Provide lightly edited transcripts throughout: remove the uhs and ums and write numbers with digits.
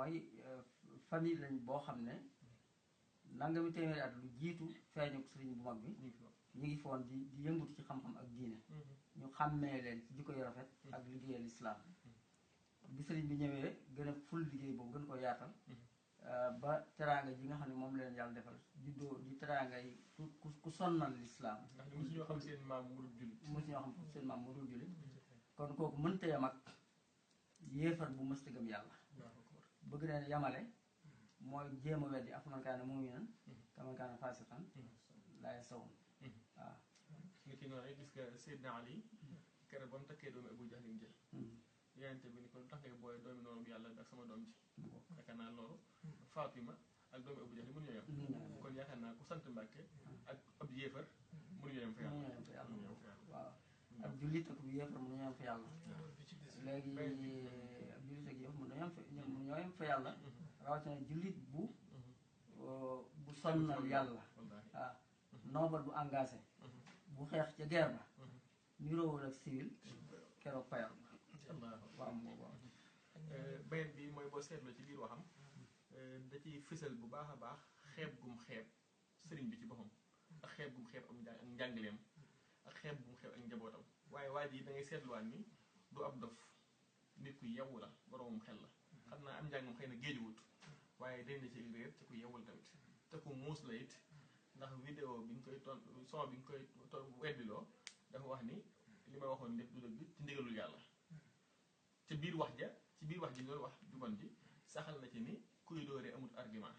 mooy famille lañ boo xam ne nangami téeméeri at lu jiitu feeñu sëriñ bu mag bi ñu ngi foon di yëngutu ci xam-xam ak diine ñu xàmmee leen ci jikko yu rafet ak liggéeyal islaam bi sëriñ bi ñëwee gën a ful liggéey boobu gën ko yaatal ba teraanga ji nga xam ne moom leen yàlla defal juddoo di teraanga yi ku sonnal lislaam ndax mosu ñoo xam seen maam mu dul jullit mosu ñoo xam seen maam mu dul jullit kon kooku mënta yam ak yéefar bu mësta gëm yàlla bëgg leen yamale mooy jéem a weddi afaman kaana mu'minan kaman kaana faasiqan laa yastawuun waaw nga ki noonu gis nga Seydina Ali keroog ba mu takkee doomi Abu Jahlin jël yonente bi ni ko lu tax ngay booy doomi noonu yàlla ak sama doom ji yaakaar naa loolu Fatima ak doomi Abu Jahlin mënuñoo yem kon yaakaar naa ku sant Mbàkke ak ab yéefar mënuñoo yem fa yàlla waaw ab jullit ak yéefar mënuñoo yem fa yàlla léegi ab jullit ak yéefar mënuñoo yem fa yàlla rawatina jullit bu sonnal yàlla waaw noobal bu engagé bu xeex ca guerre ba niroowul ak civil keroog payal ba waaw waaw beneen bi mooy boo seetloo ci biir waxam da ciy fësal bu baax a baax xeeb gum xeeb sëriñ bi ci boppam ak xeeb gum xeeb ak njàngaleem ak xeeb gum xeeb ak njabootam waaye waa ji da ngay seetluwaat ni du ab dof nit ku yewwu la boroomum xel la xam naa am njàngam xëy na géejuwut waaye dañ na ci réer te ku yewwul tamit te ku muus la it ndax vidéo bi nga koy son bi nga koy weddiloo dafa wax ni li ma waxoon lépp du dëgg ci ndigalul yàlla ci biir wax ji loolu wax ju bon ji saxal na ci ni kuy dóoree amut argument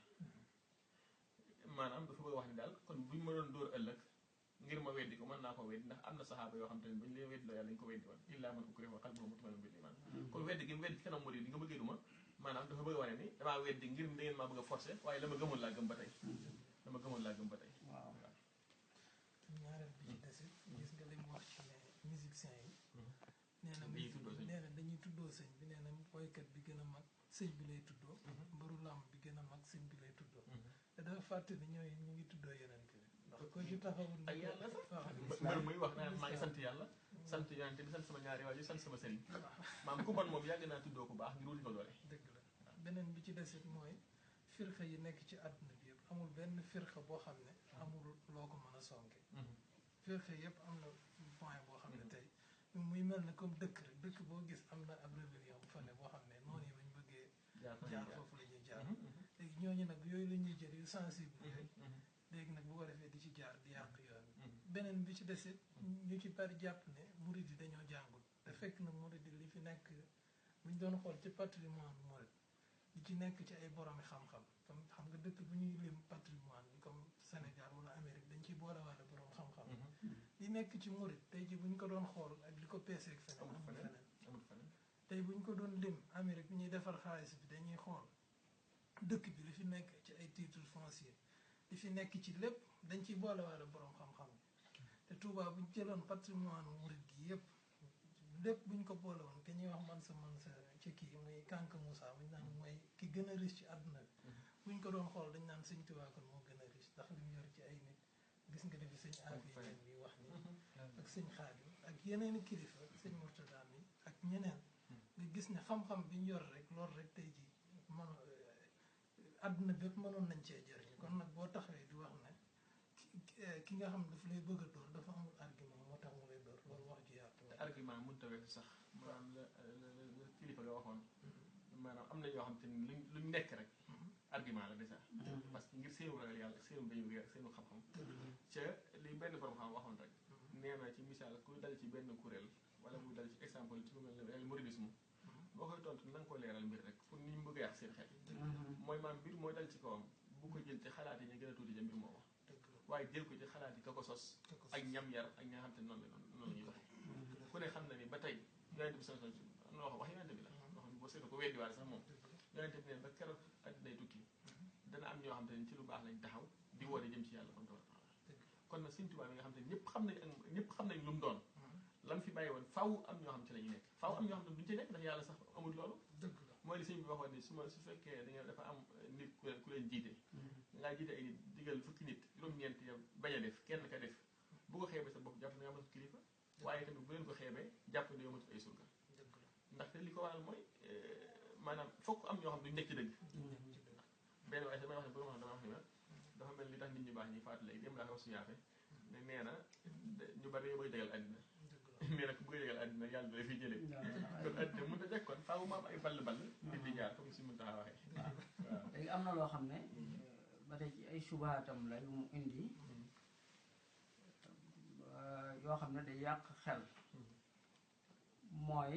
maanaam dafa bëgg wax ni daal kon buñ ma doon dóor ëllëg ngir ma weddi ko mën naa ko weddi ndax am na saxaaba yoo xam te ne bañ leen weddiloo yàlla dañu ko weddi woon illaa man ukriha wa qalbuhu mutma'innun bil iman kon weddi gi mu weddi ci kanam murid yi nga bëggee duma maanaam dafa bëgg wane ni damaa weddi ngir da ngeen maa bëgg a forcer waaye la ma gëmoon laa gëm ba tey waaw ñaareel bi ci desit gis nga li mu wax ci ne musiciens yi nee na dañuy tuddoo sëñ bi nee na woykat bi gën a mag sëñ bi lay tuddoo mbaru làmb bi gën a mag sëñ bi lay tuddoo te dafa fàtte ni ñooy ñu ngi tuddoo yeneen bi ndax ko ci taxawul ak yàlla sax mbër muy wax naa maa ngi sant yàlla sant yonente bi sant sama ñaari waajur sant sama sëriñ maam ku bon moom yàgg naa tuddoo ko baax ngir wuti ko doole dëgg la beneen bi ci desit mooy firxa yi nekk ci àdduna bi yëpp amul benn firxa boo xam ne amul loo ko mën a sonke firxa yëpp am na point boo xam ne tey muy mel ne comme dëkk rek dëkk boo gis am na ab rébellion bu fa ne boo xam ne noonu yi bañ bëggee jaar foofu la ñuy jaar léegi ñooñu nag yooyu la ñuy jël yu sensible yooyu léegi nag bu ko defee di ci jaar di yàq yoon beneen bi ci desit ñu ci bari jàpp ne murid yi dañoo jàngul te fekk na murid yi li fi nekk buñ doon xool ci patrimoine murid li ci nekk ci ay boromi xam-xam comme xam nga dëkk bu ñuy lim patrimoine bi comme Sénégal wala Amérique dañ ciy boolewaale borom xam-xam li nekk ci murid tey ji bu ñu ko doon xool ak li ko peeseeg feneen amul feneen tey bu ñu ko doon lim Amérique bi ñuy defar xaalis bi dañuy xool dëkk bi li fi nekk ci ay titres fonciers li fi nekk ci lépp dañ ciy boolewaale borom xam-xam te Touba bu ñu jëloon patrimoine murid gi yëpp lépp bu ñu ko boole woon ke ñuy wax man sa ci kii muy Kank Moussa bu ñu naan mooy ki gën a riche ci àdduna bi bu ñu ko doon xool dañ naan sëñ Tuubaa kon moo gën a riche ndax li mu yor ci ay nit gis nga defi sëñ Afiya bi wax ni ak sëñ Xaadim ak yeneeni kilifa sëñ Murtada mi ak ñeneen nga gis ne xam-xam bi ñu yor rek loolu rek tey ji man àdduna bépp mënoon nañ cee jëriñ kon nag boo taxawee di wax ne ki nga xam ne daf lay bëgg a dóor dafa amul argument moo tax mu lay dóor loolu wax ji yaatu te argument mënut a weesu sax maanaam la kilifa nga waxoon maanaam am na yoo xam te ni luñ nekk rek argument la déjà parce que ngir seenu ragal yàlla seenu dañu réer seenu xam-xam ca li benn borom xam waxoon rek nee na ci misaal ku dal ci benn kuréel wala muy dal ci exemple ci lu mel ne mouridisme boo koy tontu na nga ko leeral mbir rek pour ni ñu bëgg a yàq seen xel mooy maam mbir mooy dal ci kawam bu ko jël ci xalaat yi ñu gën a tuuti ja mbir moo wax waaye jël ko ci xalaat yi ka ko sos ak ñam yar ak ñi nga xam te noonu la ñuy waxee ku ne xam na ni ba tey yonente bi sanson am na wax yonente bi la wax boo seetlu ko weddi waale sax moom yonente bi ne ba keroog addinay tukki dana am ñoo xam te ne ci lu baax lañ taxaw di woote jëm ci yàlla kon kon nag Sëñ Tuubaa bi nga xam te ne ñëpp xam nañ lu mu doon lam fi bàyyi woon faaw am ñoo xam ci la ñuy nekk faaw am ñoo xam ne duñ ci nekk ndax yàlla sax amul loolu mooy li sëñ bi waxoon ni su fekkee dafa am nit ku leen jiite dangaa jiite ay nit digal fukki nit juróom-ñeent ya bañ a def kenn ka def bu ko xeebee sa bopp jàpp na nga matul kilifa waaye tamit bu leen ko xeebee jàpp ne yow matul ay surga ndaxte li ko waral mooy maanaam fokk am ñoo xam duñ nekk ci dëgg benn waaye damay wax ne bu ma dama wax ne dafa mel li tax nit ñu baax ñi faatu léegi dem laa ko suñu yaafe ne nee na ñu bari dañoo bëgg tegal àddina mais nag ku bëgg tegal àddina yàlla da fiy jëlee kon àddina mën a jekk kon faaw mu am ay ball nit di jaar comme si mën taxaa waxee waaw léegi am na loo xam ne ba tey ci ay subaatam la yu mu indi yoo xam ne day yàq xel mooy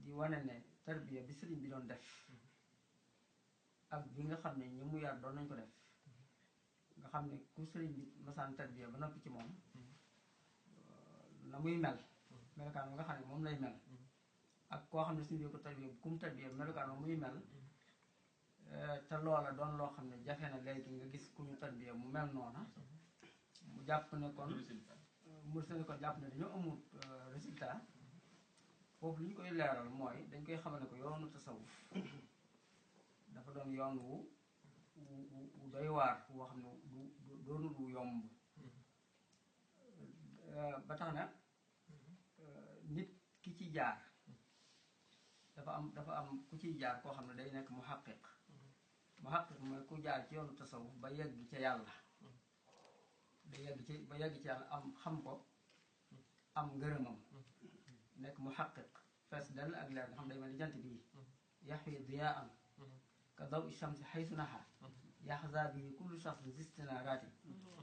di wane ne tarbiya bi sëriñ bi doon def ak bi nga xam ne ñi mu yar doon nañ ko def nga xam ne ku sëriñ bi masaan tarbiya ba noppi ci moom na muy mel melokaan nga xam ne moom lay mel ak koo xam ne sëriñ bi ko tarbiya kum tarbiya melokaan moom muy mel te loola doon loo xam ne jafe na léegi nga gis ku ñu tarbiya mu mel noona mu jàpp ne kon mu seen ko jàpp ne dañoo amul résultat foofu li ñu koy leeral mooy dañ koy xamal ne ko yoonu tasawuf dafa doon yoon wu doy waar woo xam ne du doonul wu yomb ba tax na nit ki ci jaar dafa am ku ciy jaar koo xam ne day nekk muhaqqiq mooy ku jaar ci yoonu tasawuf ba yegg ca yàlla ba yegg ci yàlla am xam ko am ngërëmam nekk muhaqqiq fees dell ak leer nga xam day mel ni jant bii yaxwi diyaan ka daw shamsi xaysu naxa yaxza bi kullu shaxsin zistinaraati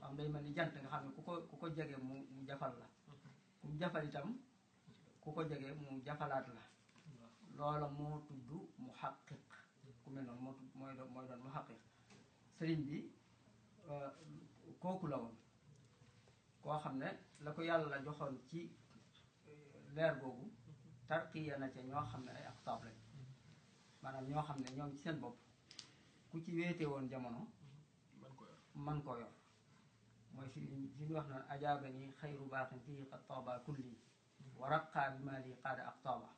xam day mel ni jant nga xam ne ku ko jege mu jafal la ku mu jafal itam ku ko jege mu jafalaat la loola moo tudd muhaqqiq ku mel noonu mooy doon muhaqqiq sëriñ bi kooku la woon koo xam ne la ko yàlla joxoon ci leer googu tarqiya na ca ñoo xam ne ay aqtaab lañ maanaam ñoo xam ne ñoom ci seen bopp ku ci wéete woon jamono man ko yor mooy fi ñu wax naan ajaaba ni xayru baaxin fii qad taaba kulli wa raqaa bi ma lii qaada aqtaaba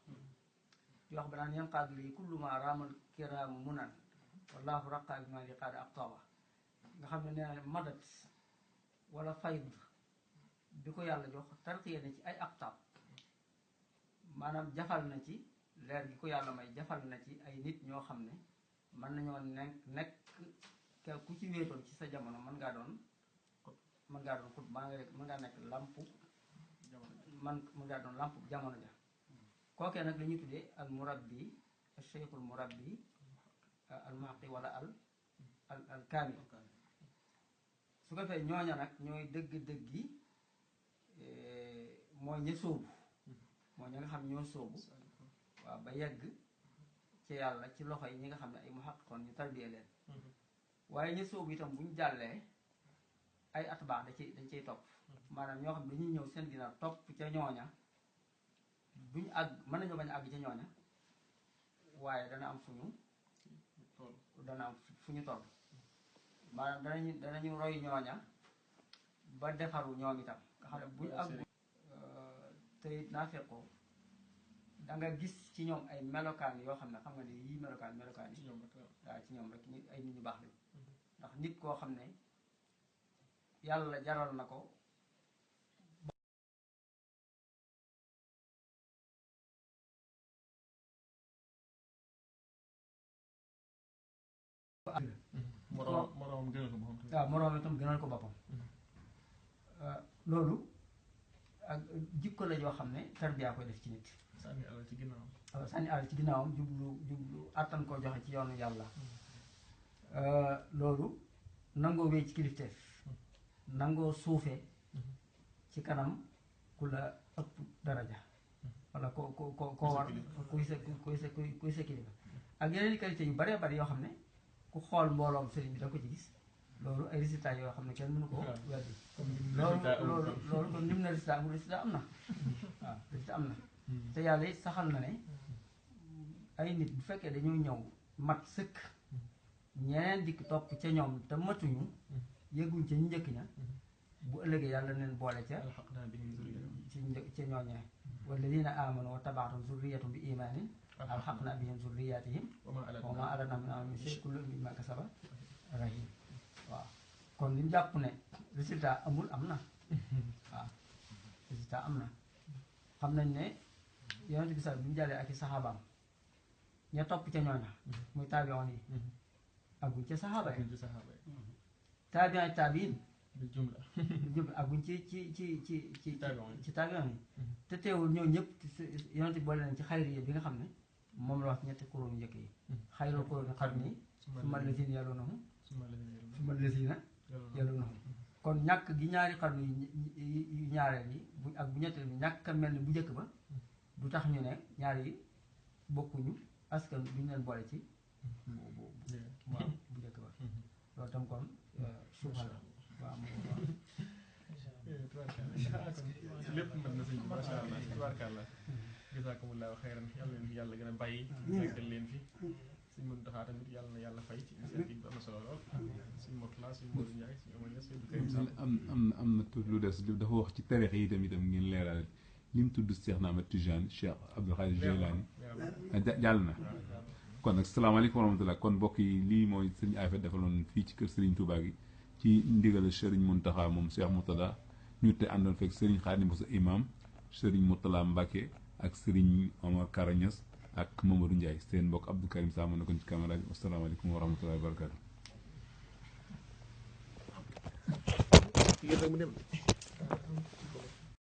di wax ba naan yan qaadu lii kullu ma raamal kiraamu munan wallahu raqaa bi ma lii qaada aqtaaba nga xam ne nee na madat wala fayd bi ko yàlla jox tarqiya na ci ay aqtaab maanaam jafal na ci leer gi ko yàlla may jafal na ci ay nit ñoo xam ne mën nañoo nekk ku ci wéetoon ci sa jamono mën ngaa doon xut mën ngaa nekk lampu mën ngaa doon lampu jamono ja kookee nag la ñuy tuddee al murabbi al cheikhul murabbi al muhaqqiq wala al kaamil su ko fee ñooña nag ñooy dëgg-dëggi mooy ña sóobu mooy ñi nga xam ñoo sóobu waaw ba yegg ci yàlla ci loxo yi ñi nga xam ne ay muhaqqiqoon ñu tarbiya leen waaye ña sóobu itam bu ñu jàllee ay atbaax dañ ciy topp maanaam ñoo xam ne dañuy ñëw seen ginnaaw topp ca ñooña duñu àgg mën nañoo bañ a àgg ca ñooña waaye dana am fu ñu toll maanaam danañu roy ñooña ba defaru ñoom itam nga xam ne buñu àgg te naa fekkoo da nga gis ci ñoom ay melokaan yoo xam ne xam nga ne yii melokaan yi waaw ci ñoom rek ay nit ñu baax lañ ndax nit koo xam ne yàlla jaral na ko moroomam gënal ko boppam waaw moroom itam gënal ko boppam loolu ak jikko la yoo xam ne tarbiya koy def ci nit sànni alal ci ginnaawam sànni alal ci ginnaawam jublu attan koo joxe ci yoonu yàlla loolu nangoo wéy ci kilifteef nangoo suufee ci kanam ku la ëpp daraja wala ko war kuy sa kilifa ak yeneen qualité yu baree bari yoo xam ne ku xool mbooloom sëriñ bi da ko ci gis loolu ay résultats yoo xam ne kenn mënu ko weddi loolu kon lim na résultat amul résultat am na waaw résultat am na te yàlla it saxal na ne ay nit bu fekkee dañoo ñëw mat sëkk ñeneen dikk topp ca ñoom te matuñu yëguñ ca ñu njëkk ña bu ëllëgee yàlla neen boole ca ca ñooñee walladina amanu wa tabaatuhum zurriyatum bi imaanin alxaqna bihim zurriyatihim wa ma alatnahum min amalihim min shay kullu imri'in bima kasaba rahim waaw kon li ñu jàpp ne résultat amul am na waaw résultat am na xam nañ ne yonent bi sax bi mu jàllee ak i saxaabaam ña topp ca ñooña muy taabiyoon yi agguñ ca saxaaba yi taabiyoon taabiin bi jumla agguñ ci taabiyoon yi te teewul ñoo ñëpp yonent boole nañ ci xayri yi bi nga xam ne moom la wax ci ñetti kuréelu njëkk yi xayrul kuréel qarni summa llaziina yaluunahum summa llaziina yaluunahum kon ñàkk gi ñaari xarnu yu ñaareel yi ak bu ñetteel bi ñàkk a mel ni bu njëkk ba du tax ñu ne ñaar yi bokkuñu askan bi ñu leen boole ci waaw bu njëkk ba loolu tam kon suufal la waaw lépp mën na sëñ bi macha allah tubaarkàlla jazaakumullaahu xayran yàlla leen fi yàlla gën a bàyyi yàggal leen fi suñ mën taxaa tamit yàlla na yàlla fay ci initiative bi am na solo lool suñ Murtala suñ Modou Ndiaye suñ Omar Niass suñ Karim Sall am na tuuti lu des dafa wax ci tarix yi itam ngeen leeral li mu tudd Cheikh na Ahmed Tijani Cheikh Abdul Xaadir Jeylaani jàll na kon nag salaamaaleykum wa rahmatulah kon mbokk yi lii mooy sëriñ Afia defaloon fii ci kër Serigne Touba gi ci ndigal Serigne Mountakha moom Cheikh Mourtada ñu te àndoon fekk Serigne Khadim Bousso imam Serigne Mourtala Mbacke ak Serigne Omar Kara Niass ak Mamadou Ndiaye seen mbokk Abdou Karim Sa mu nekkoon ci caméra bi asalaamaaleykum wa rahmatulah wa barakaatu.